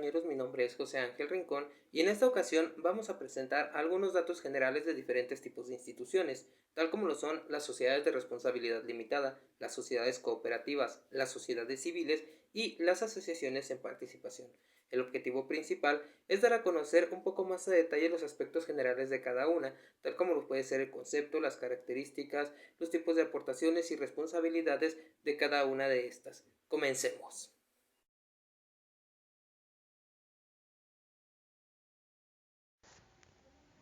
compañeros? Mi nombre es José Ángel Rincón y en esta ocasión vamos a presentar algunos datos generales de diferentes tipos de instituciones, tal como lo son las sociedades de responsabilidad limitada, las sociedades cooperativas, las sociedades civiles y las asociaciones en participación. El objetivo principal es dar a conocer un poco más a detalle los aspectos generales de cada una, tal como lo puede ser el concepto, las características, los tipos de aportaciones y responsabilidades de cada una de estas. Comencemos.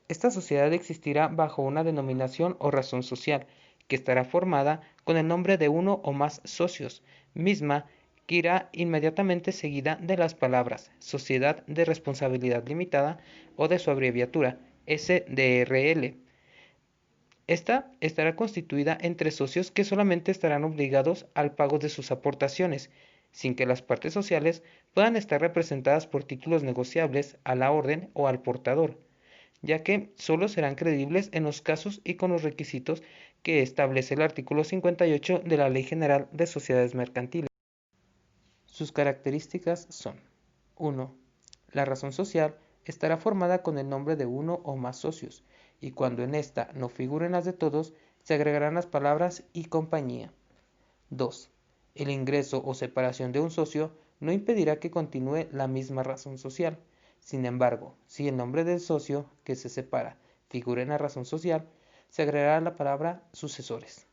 Esta sociedad existirá bajo una denominación o razón social, que estará formada con el nombre de uno o más socios, misma que irá inmediatamente seguida de las palabras Sociedad de Responsabilidad Limitada o de su abreviatura SDRL. Esta estará constituida entre socios que solamente estarán obligados al pago de sus aportaciones, sin que las partes sociales puedan estar representadas por títulos negociables a la orden o al portador, ya que solo serán credibles en los casos y con los requisitos que establece el artículo 58 de la Ley General de Sociedades Mercantiles. Sus características son: 1. La razón social estará formada con el nombre de uno o más socios, y cuando en esta no figuren las de todos, se agregarán las palabras y compañía. 2. El ingreso o separación de un socio no impedirá que continúe la misma razón social. Sin embargo, si el nombre del socio que se separa figura en la razón social, se agregará la palabra sucesores.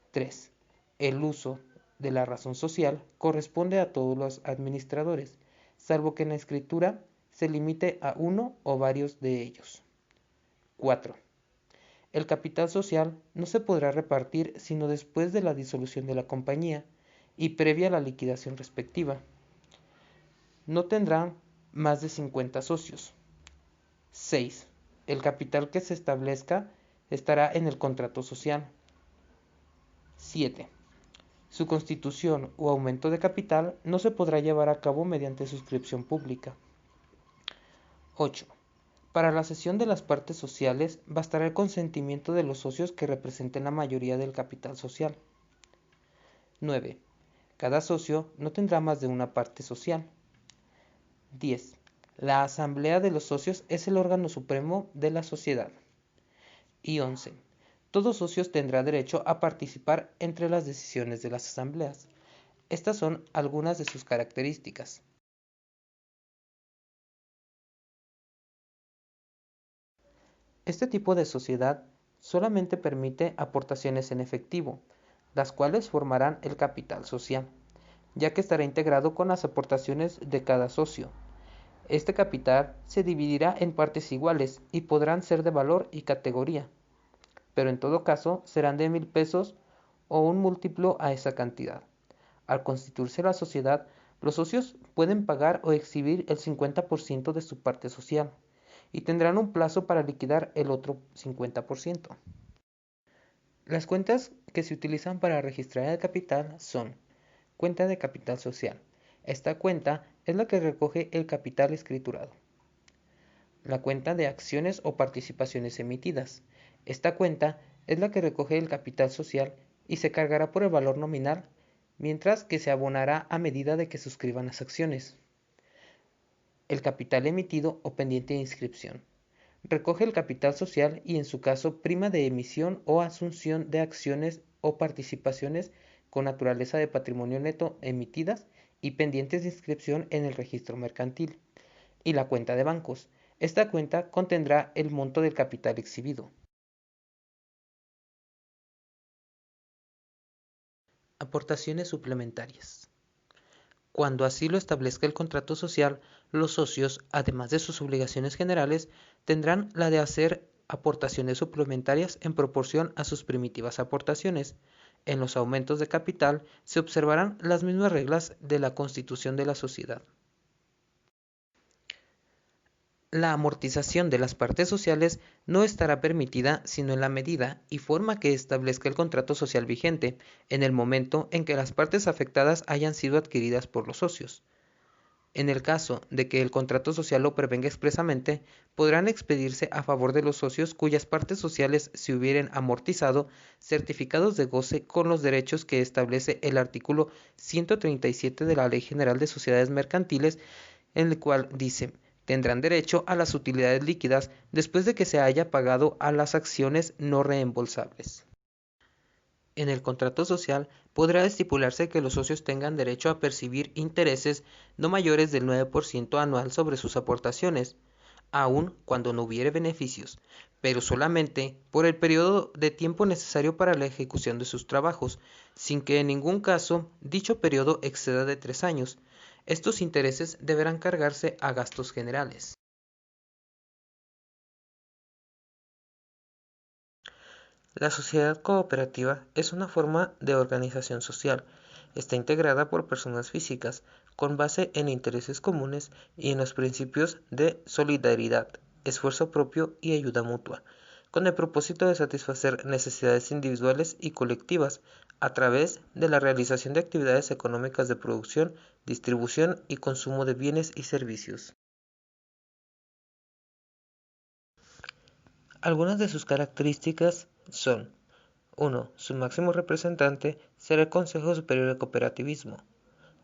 3. El uso de la razón social corresponde a todos los administradores, salvo que en la escritura se limite a uno o varios de ellos. 4. El capital social no se podrá repartir sino después de la disolución de la compañía y previa a la liquidación respectiva. No tendrán más de 50 socios. 6. El capital que se establezca estará en el contrato social. 7. Su constitución o aumento de capital no se podrá llevar a cabo mediante suscripción pública. 8. Para la cesión de las partes sociales bastará el consentimiento de los socios que representen la mayoría del capital social. 9. Cada socio no tendrá más de una parte social. 10. La asamblea de los socios es el órgano supremo de la sociedad. Y 11. Todo socio tendrá derecho a participar entre las decisiones de las asambleas. Estas son algunas de sus características. Este tipo de sociedad solamente permite aportaciones en efectivo, las cuales formarán el capital social, ya que estará integrado con las aportaciones de cada socio. Este capital se dividirá en partes iguales y podrán ser de valor y categoría, pero en todo caso serán de 1,000 pesos o un múltiplo a esa cantidad. Al constituirse la sociedad, los socios pueden pagar o exhibir el 50% de su parte social y tendrán un plazo para liquidar el otro 50%. Las cuentas que se utilizan para registrar el capital son: cuenta de capital social. Esta cuenta es la que recoge el capital escriturado. La cuenta de acciones o participaciones emitidas. Esta cuenta es la que recoge el capital social y se cargará por el valor nominal, mientras que se abonará a medida de que suscriban las acciones. El capital emitido o pendiente de inscripción. Recoge el capital social y en su caso prima de emisión o asunción de acciones o participaciones con naturaleza de patrimonio neto emitidas y pendientes de inscripción en el registro mercantil. Y la cuenta de bancos. Esta cuenta contendrá el monto del capital exhibido. Aportaciones suplementarias. Cuando así lo establezca el contrato social, los socios, además de sus obligaciones generales, tendrán la de hacer aportaciones suplementarias en proporción a sus primitivas aportaciones. En los aumentos de capital se observarán las mismas reglas de la constitución de la sociedad. La amortización de las partes sociales no estará permitida sino en la medida y forma que establezca el contrato social vigente, en el momento en que las partes afectadas hayan sido adquiridas por los socios. En el caso de que el contrato social lo prevenga expresamente, podrán expedirse a favor de los socios cuyas partes sociales se hubieren amortizado certificados de goce con los derechos que establece el artículo 137 de la Ley General de Sociedades Mercantiles, en el cual dice: tendrán derecho a las utilidades líquidas después de que se haya pagado a las acciones no reembolsables. En el contrato social podrá estipularse que los socios tengan derecho a percibir intereses no mayores del 9% anual sobre sus aportaciones, aun cuando no hubiere beneficios, pero solamente por el periodo de tiempo necesario para la ejecución de sus trabajos, sin que en ningún caso dicho periodo exceda de 3 años. Estos intereses deberán cargarse a gastos generales. La sociedad cooperativa es una forma de organización social. Está integrada por personas físicas, con base en intereses comunes y en los principios de solidaridad, esfuerzo propio y ayuda mutua, con el propósito de satisfacer necesidades individuales y colectivas a través de la realización de actividades económicas de producción, distribución y consumo de bienes y servicios. Algunas de sus características son: 1. Su máximo representante será el Consejo Superior de Cooperativismo.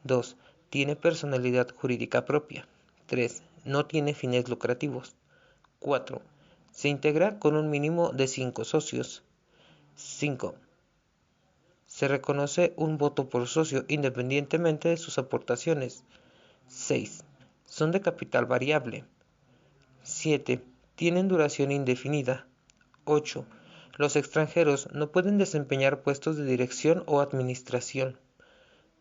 2. Tiene personalidad jurídica propia. 3. No tiene fines lucrativos. 4. Se integra con un mínimo de 5 socios. 5. Se reconoce un voto por socio independientemente de sus aportaciones. 6. Son de capital variable. 7. Tienen duración indefinida. 8. Los extranjeros no pueden desempeñar puestos de dirección o administración.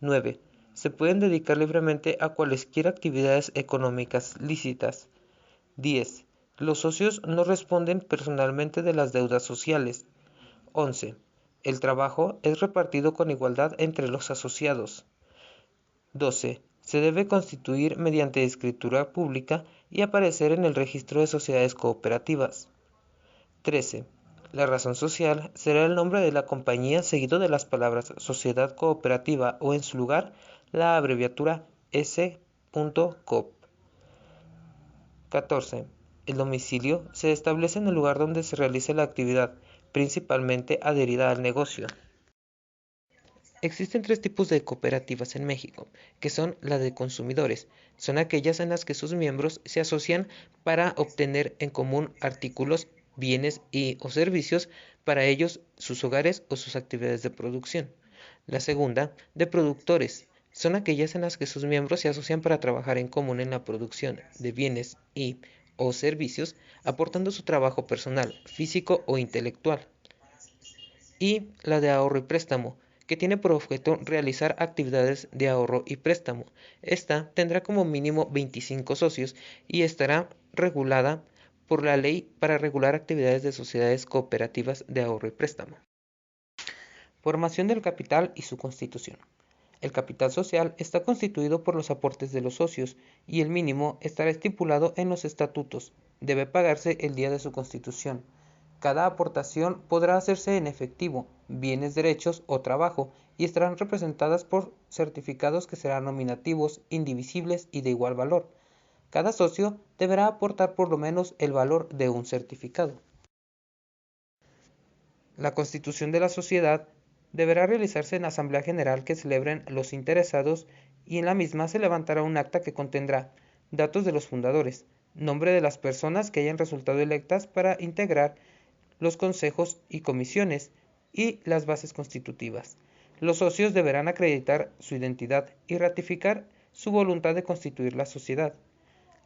9. Se pueden dedicar libremente a cualesquiera actividades económicas lícitas. 10. Los socios no responden personalmente de las deudas sociales. 11. El trabajo es repartido con igualdad entre los asociados. 12. Se debe constituir mediante escritura pública y aparecer en el registro de sociedades cooperativas. 13. La razón social será el nombre de la compañía seguido de las palabras sociedad cooperativa o, en su lugar, la abreviatura S.Coop. 14. El domicilio se establece en el lugar donde se realice la actividad, principalmente adherida al negocio. Existen 3 tipos de cooperativas en México, que son las de consumidores. Son aquellas en las que sus miembros se asocian para obtener en común artículos, bienes o servicios para ellos, sus hogares o sus actividades de producción. La segunda, de productores. Son aquellas en las que sus miembros se asocian para trabajar en común en la producción de bienes o servicios, aportando su trabajo personal, físico o intelectual. Y la de ahorro y préstamo, que tiene por objeto realizar actividades de ahorro y préstamo. Esta tendrá como mínimo 25 socios y estará regulada por la Ley para regular actividades de sociedades cooperativas de ahorro y préstamo. Formación del capital y su constitución. El capital social está constituido por los aportes de los socios y el mínimo estará estipulado en los estatutos. Debe pagarse el día de su constitución. Cada aportación podrá hacerse en efectivo, bienes, derechos o trabajo, y estarán representadas por certificados que serán nominativos, indivisibles y de igual valor. Cada socio deberá aportar por lo menos el valor de un certificado. La constitución de la sociedad deberá realizarse en asamblea general que celebren los interesados, y en la misma se levantará un acta que contendrá datos de los fundadores, nombre de las personas que hayan resultado electas para integrar los consejos y comisiones y las bases constitutivas. Los socios deberán acreditar su identidad y ratificar su voluntad de constituir la sociedad.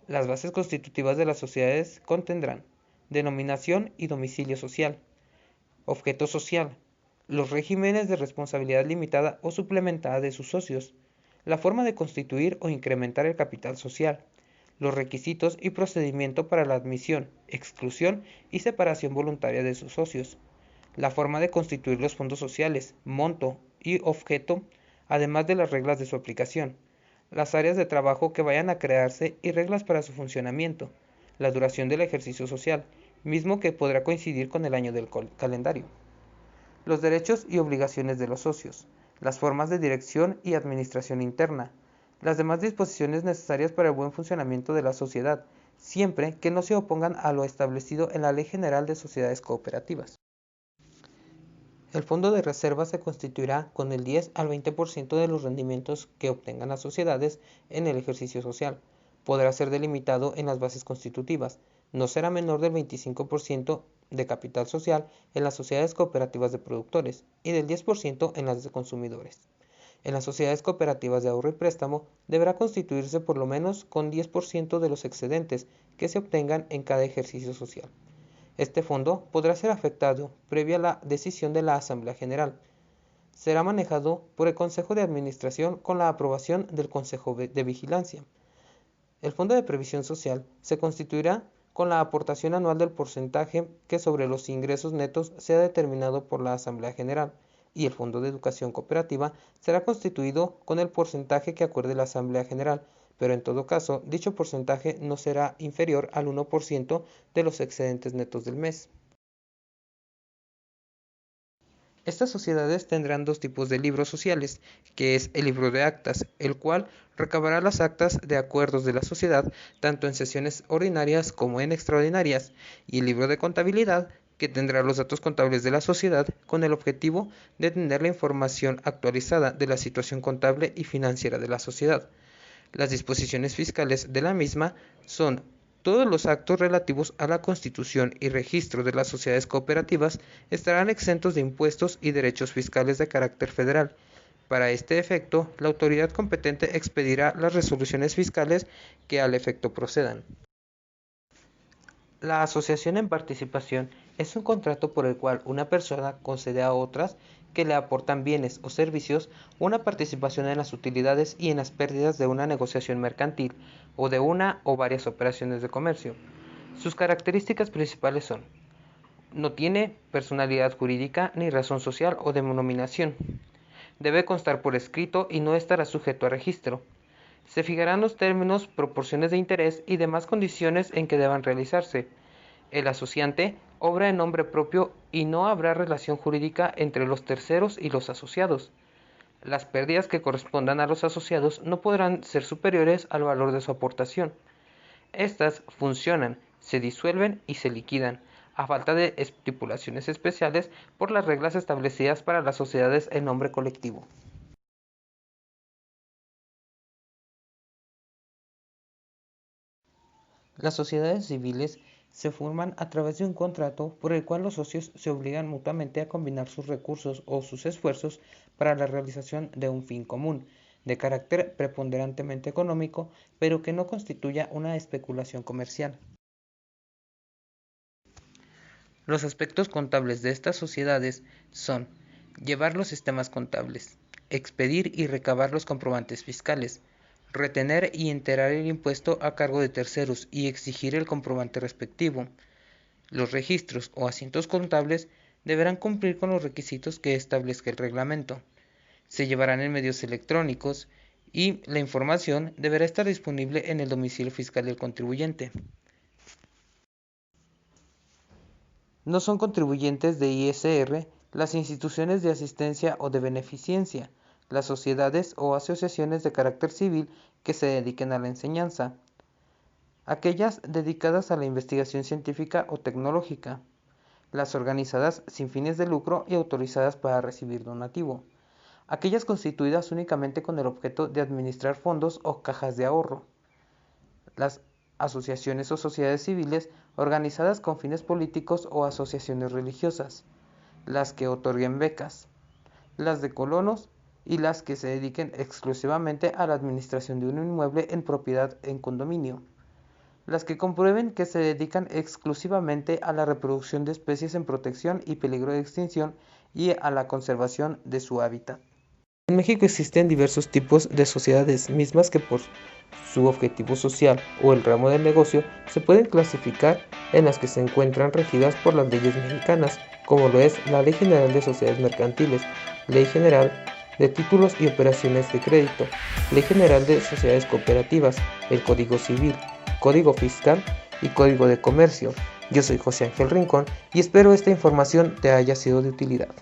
Las bases constitutivas de las sociedades contendrán denominación y domicilio social, objeto social, los regímenes de responsabilidad limitada o suplementada de sus socios, la forma de constituir o incrementar el capital social, los requisitos y procedimiento para la admisión, exclusión y separación voluntaria de sus socios, la forma de constituir los fondos sociales, monto y objeto, además de las reglas de su aplicación, las áreas de trabajo que vayan a crearse y reglas para su funcionamiento, la duración del ejercicio social, mismo que podrá coincidir con el año del calendario, los derechos y obligaciones de los socios, las formas de dirección y administración interna, las demás disposiciones necesarias para el buen funcionamiento de la sociedad, siempre que no se opongan a lo establecido en la Ley General de Sociedades Cooperativas. El fondo de reserva se constituirá con el 10 al 20% de los rendimientos que obtengan las sociedades en el ejercicio social. podrá ser delimitado en las bases constitutivas. No será menor del 25% de capital social en las sociedades cooperativas de productores y del 10% en las de consumidores. En las sociedades cooperativas de ahorro y préstamo deberá constituirse por lo menos con 10% de los excedentes que se obtengan en cada ejercicio social. Este fondo podrá ser afectado previa a la decisión de la Asamblea General. Será manejado por el Consejo de Administración con la aprobación del Consejo de Vigilancia. El Fondo de Previsión Social se constituirá con la aportación anual del porcentaje que sobre los ingresos netos sea determinado por la Asamblea General, y el Fondo de Educación Cooperativa será constituido con el porcentaje que acuerde la Asamblea General, pero en todo caso, dicho porcentaje no será inferior al 1% de los excedentes netos del mes. Estas sociedades tendrán dos tipos de libros sociales, que es el libro de actas, el cual recabará las actas de acuerdos de la sociedad, tanto en sesiones ordinarias como en extraordinarias, y el libro de contabilidad, que tendrá los datos contables de la sociedad con el objetivo de tener la información actualizada de la situación contable y financiera de la sociedad. Las disposiciones fiscales de la misma son: todos los actos relativos a la constitución y registro de las sociedades cooperativas estarán exentos de impuestos y derechos fiscales de carácter federal. Para este efecto, la autoridad competente expedirá las resoluciones fiscales que al efecto procedan. La asociación en participación es un contrato por el cual una persona concede a otras que le aportan bienes o servicios una participación en las utilidades y en las pérdidas de una negociación mercantil o de una o varias operaciones de comercio. Sus características principales son: no tiene personalidad jurídica ni razón social o denominación. Debe constar por escrito y no estará sujeto a registro. Se fijarán los términos, proporciones de interés y demás condiciones en que deban realizarse. El asociante obra en nombre propio y no habrá relación jurídica entre los terceros y los asociados. Las pérdidas que correspondan a los asociados no podrán ser superiores al valor de su aportación. Estas funcionan, se disuelven y se liquidan, a falta de estipulaciones especiales por las reglas establecidas para las sociedades en nombre colectivo. Las sociedades civiles se forman a través de un contrato por el cual los socios se obligan mutuamente a combinar sus recursos o sus esfuerzos para la realización de un fin común, de carácter preponderantemente económico, pero que no constituya una especulación comercial. Los aspectos contables de estas sociedades son: llevar los sistemas contables, expedir y recabar los comprobantes fiscales, retener y enterar el impuesto a cargo de terceros y exigir el comprobante respectivo. Los registros o asientos contables deberán cumplir con los requisitos que establezca el reglamento. Se llevarán en medios electrónicos y la información deberá estar disponible en el domicilio fiscal del contribuyente. No son contribuyentes de ISR las instituciones de asistencia o de beneficencia, las sociedades o asociaciones de carácter civil que se dediquen a la enseñanza, aquellas dedicadas a la investigación científica o tecnológica, las organizadas sin fines de lucro y autorizadas para recibir donativo, aquellas constituidas únicamente con el objeto de administrar fondos o cajas de ahorro, las asociaciones o sociedades civiles organizadas con fines políticos o asociaciones religiosas, las que otorguen becas, las de colonos y las que se dediquen exclusivamente a la administración de un inmueble en propiedad en condominio, las que comprueben que se dedican exclusivamente a la reproducción de especies en protección y peligro de extinción y a la conservación de su hábitat. En México existen diversos tipos de sociedades mismas que por su objetivo social o el ramo del negocio se pueden clasificar en las que se encuentran regidas por las leyes mexicanas, como lo es la Ley General de Sociedades Mercantiles, Ley General de Títulos y Operaciones de Crédito, Ley General de Sociedades Cooperativas, el Código Civil, Código Fiscal y Código de Comercio. Yo soy José Ángel Rincón y espero esta información te haya sido de utilidad.